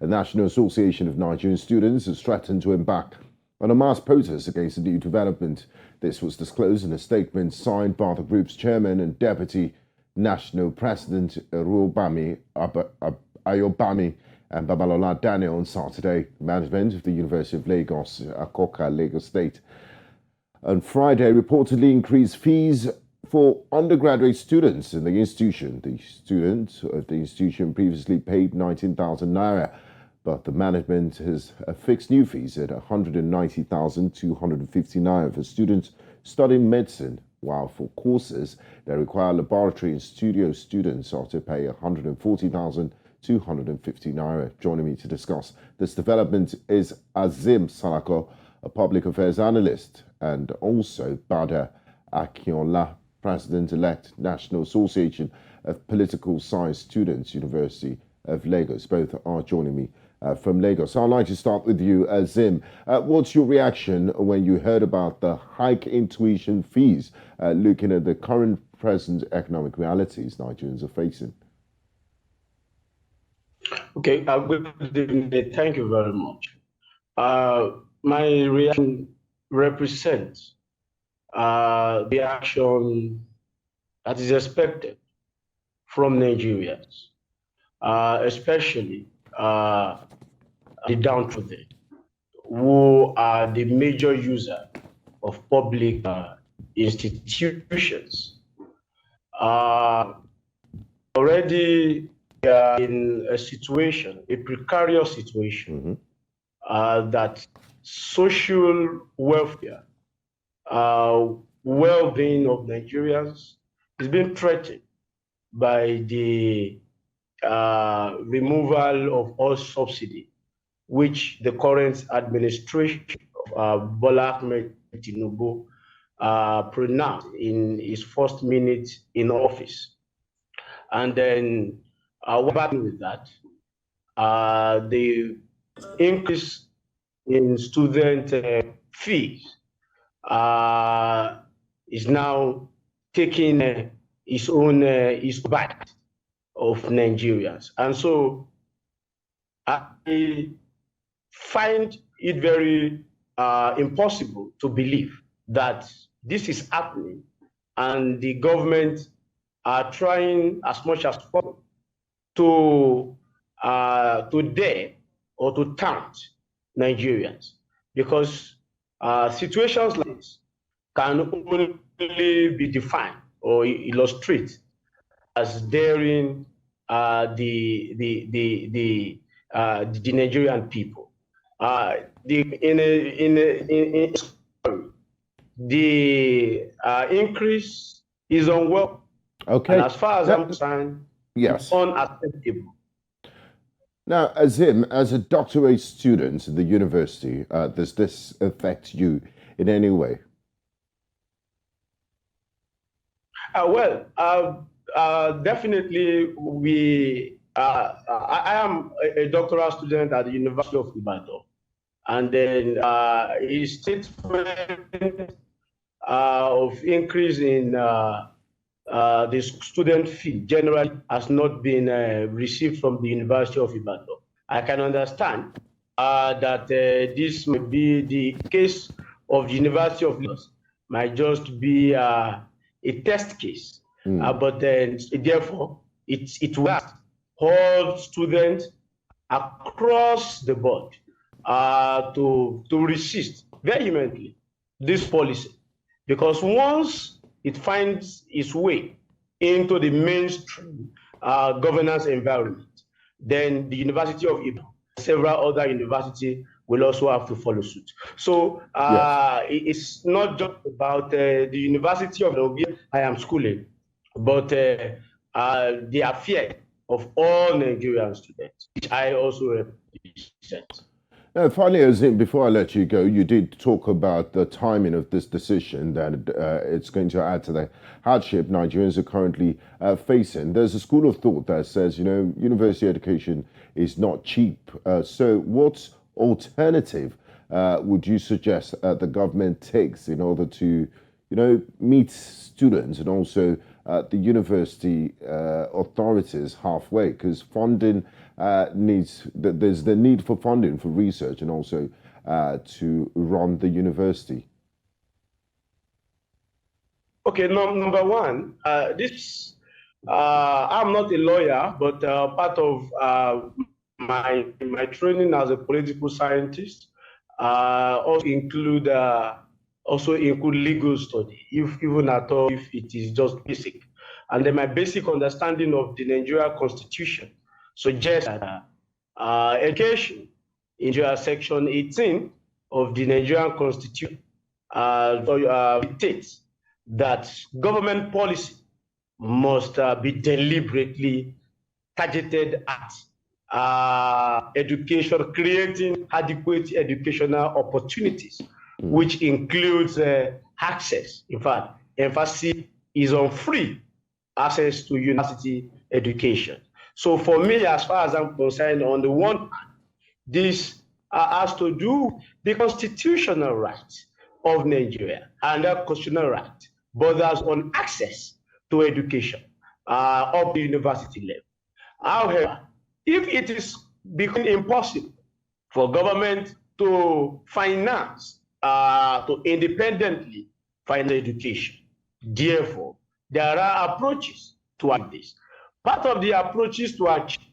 The National Association of Nigerian Students has threatened to embark on a mass protest against the new development. This was disclosed in a statement signed by the group's chairman and deputy national president, Ayobami and Babalola Daniel, on Saturday. Management of the University of Lagos, Akoka, Lagos State, on Friday reportedly increased fees for undergraduate students in the institution. The students of the institution previously paid 19,000 naira, but the management has fixed new fees at 190,250 naira for students studying medicine, while for courses that require laboratory and studio, students are to pay 140,250 naira. Joining me to discuss this development is Azeem Salako, a public affairs analyst, and also Bada Akinola, President-elect, National Association of Political Science Students, University of Lagos. Both are joining me from Lagos. So I'd like to start with you, Azeem. What's your reaction when you heard about the hike in tuition fees, looking at the current present economic realities Nigerians are facing? Okay, good evening. Thank you very much. My reaction represents the action that is expected from Nigerians, especially the downtrodden, who are the major user of public institutions. Already in a situation, a precarious situation, that social welfare, well-being of Nigerians is being threatened by the removal of all subsidy, which the current administration of Bola Ahmed Tinubu pronounced in his first minute in office. And then what happened with that? The increase in student fees is now taking its bite of Nigerians. And so I find it very impossible to believe that this is happening and the government are trying as much as possible to dare or to taunt Nigerians, because situations like this can only be defined or illustrated as daring the Nigerian people. The increase is unwelcome. Okay. And as far as I'm concerned, yes, it's unacceptable. Now, Azeem, as a doctorate student at the university, does this affect you in any way? Definitely, I am a doctoral student at the University of Ibadan, and then a statement of increase in the student fee generally has not been received from the University of Ibadan. I can understand that this might be the case of the University of Lagos, might just be a test case, but therefore it will ask all students across the board to resist vehemently this policy, because once it finds its way into the mainstream governance environment, then the University of Ibadan, several other universities will also have to follow suit. So yes, it's not just about the University of Ibadan I am schooling, but the affair of all Nigerian students, which I also represent. Now, finally, Azeem, before I let you go, you did talk about the timing of this decision, that it's going to add to the hardship Nigerians are currently facing. There's a school of thought that says, university education is not cheap. So what alternative would you suggest the government takes in order to, meet students and also the university authorities halfway? Because funding there's the need for funding for research and also to run the university? Okay, number one, I'm not a lawyer, but part of my training as a political scientist also include legal study, even at all if it is just basic. And then my basic understanding of the Nigerian Constitution suggests that education in section 18 of the Nigerian Constitution dictates that government policy must be deliberately targeted at education, creating adequate educational opportunities, which includes access. In fact, emphasis is on free access to university education. So for me, as far as I'm concerned, on the one hand, this has to do the constitutional right of Nigeria, and that constitutional right borders on access to education of the university level. However, if it is becoming impossible for government to finance, to independently finance education, therefore, there are approaches to achieve this. Part of the approaches to achieve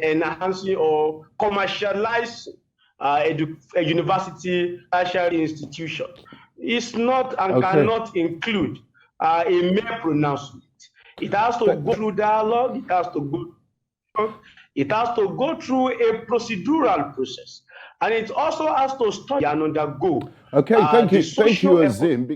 enhancing or commercializing a university tertiary institution is not and cannot include a mere pronouncement. It has to go through dialogue. It has to go through a procedural process, and it also has to study and undergo. Okay, thank you, Azeem.